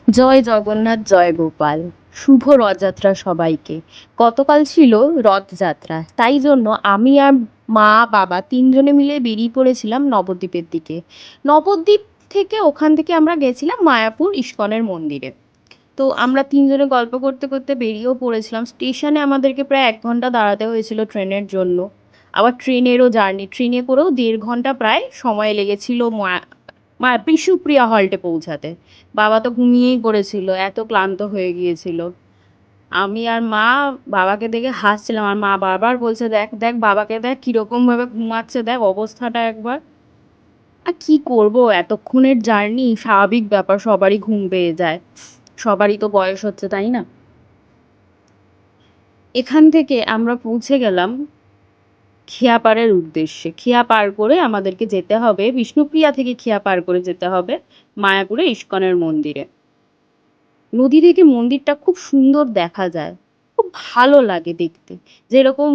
জয় জগন্নাথ জয় গোপাল। শুভ রথযাত্রা সবাইকে। গতকাল ছিল রথযাত্রা, তাই জন্য আমি আর মা বাবা তিনজনে মিলে বেরিয়ে পড়েছিলাম নবদ্বীপের দিকে। নবদ্বীপ থেকে ওখান থেকে আমরা গেছিলাম মায়াপুর ইস্কনের মন্দিরে। তো আমরা তিনজনে গল্প করতে করতে বেরিয়েও পড়েছিলাম। স্টেশনে আমাদেরকে প্রায় 1 ঘন্টা দাঁড়াতে হয়েছিল ট্রেনের জন্য। আবার ট্রেনেরও জার্নি, ট্রেনে করেও 1.5 ঘন্টা প্রায় সময় লেগেছিল বিষ্ণুপ্রিয়া হল্টে পৌঁছাতে। বাবা তো ঘুমিয়েই পড়েছিল, এত ক্লান্ত হয়ে গিয়েছিল। আমি আর মা বাবাকে দেখে হাসছিলাম, আর মা বারবার বলছে, দেখ দেখ বাবাকে দেখ কিরকম ভাবে ঘুমাচ্ছে, দেখ অবস্থাটা একবার। আর কি করব, এতক্ষণের জার্নি, স্বাভাবিক ব্যাপার, সবারই ঘুম পেয়ে যায়, সবারই তো বয়স হচ্ছে, তাই না? এখান থেকে আমরা পৌঁছে গেলাম খেয়াপাড়ের উদ্দেশ্যে। খেয়া পার করে আমাদেরকে যেতে হবে, বিষ্ণুপ্রিয়া থেকে খেয়া পার করে যেতে হবে মায়াপুরে ইস্কনের মন্দিরে। নদী থেকে মন্দিরটা খুব সুন্দর দেখা যায়, খুব ভালো লাগে দেখতে। যেরকম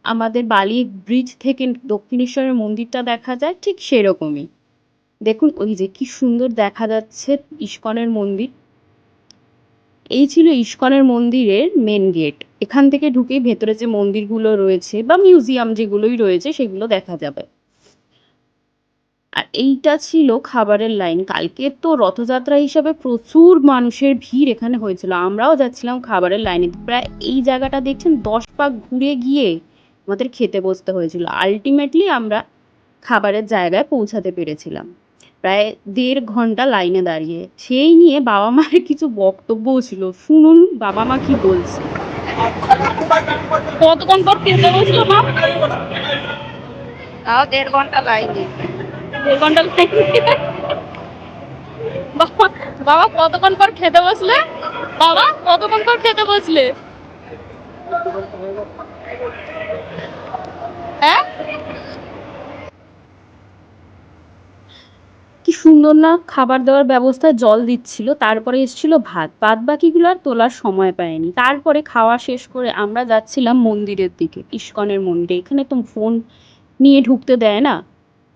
আমাদের বালি ব্রিজ থেকে দক্ষিণেশ্বরের মন্দিরটা দেখা যায়, ঠিক সেরকমই। দেখুন ওই যে কি সুন্দর দেখা যাচ্ছে ইস্কনের মন্দির। এই ছিল ইস্কনের মন্দিরের মেন গেট। এখান থেকে ঢুকেই ভেতরে যে মন্দিরগুলো রয়েছে বা মিউজিয়াম যেগুলোই রয়েছে সেগুলো দেখা যাবে। আর এইটা ছিল খাবারের লাইন। কালকে তো রথযাত্রা হিসাবে প্রচুর মানুষের ভিড় এখানে হয়েছিল, আমরাও যাচ্ছিলাম খাবারের লাইনে। প্রায় এই জায়গাটা দেখছেন 10 পাক ঘুরে গিয়ে আমাদের খেতে বসতে হয়েছিল। আলটিমেটলি আমরা খাবারের জায়গায় পৌঁছাতে পেরেছিলাম প্রায় 1.5 ঘন্টা লাইনে দাঁড়িয়ে। সেই নিয়ে বাবা মায়ের কিছু বক্তব্যও ছিল, শুনুন বাবা মা কি বলছে। কতক্ষণ পর খেতে বসলো মা? তাও 1.5 ঘন্টা লাইনে। 1.5 ঘন্টা লাইনে? বাবা, বাবা কতক্ষণ পর খেতে বসলে? বাবা কতক্ষণ পর খেতে বসলে? হ্যাঁ, কি সুন্দর না খাবার দাবার ব্যবস্থা, জল দিচ্ছিল, তারপরে এসেছিল ভাত। বাদ বাকিগুলো আর তোলার সময় পায়নি। তারপরে খাওয়া শেষ করে আমরা যাচ্ছিলাম মন্দিরের দিকে, ইস্কনের মন্দিরে। এখানে তো ফোন নিয়ে ঢুকতে দেয় না,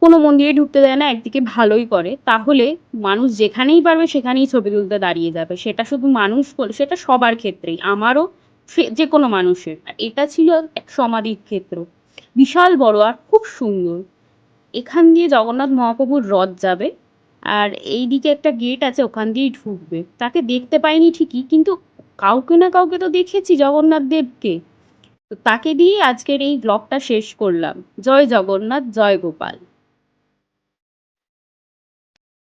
কোনো মন্দিরে ঢুকতে দেয় না। একদিকে ভালোই করে, তাহলে মানুষ যেখানেই পারবে সেখানেই ছবি তুলতে দাঁড়িয়ে যাবে। সেটা শুধু মানুষ বলে, সেটা সবার ক্ষেত্রেই, আমারও, যে কোনো মানুষের। আর এটা ছিল এক সমাধির ক্ষেত্র, বিশাল বড় আর খুব সুন্দর। এখান দিয়ে জগন্নাথ মহাপ্রভুর রথ যাবে, আর এইদিকে একটা গেট আছে, ওখান দিয়েই ঢুকবে। তাকে দেখতে পাইনি ঠিকই, কিন্তু কাউকে না কাউকে তো দেখেছি জগন্নাথ দেবকে। তো তাকে দিয়ে আজকের এই ব্লগটা শেষ করলাম। জয় জগন্নাথ জয় গোপাল।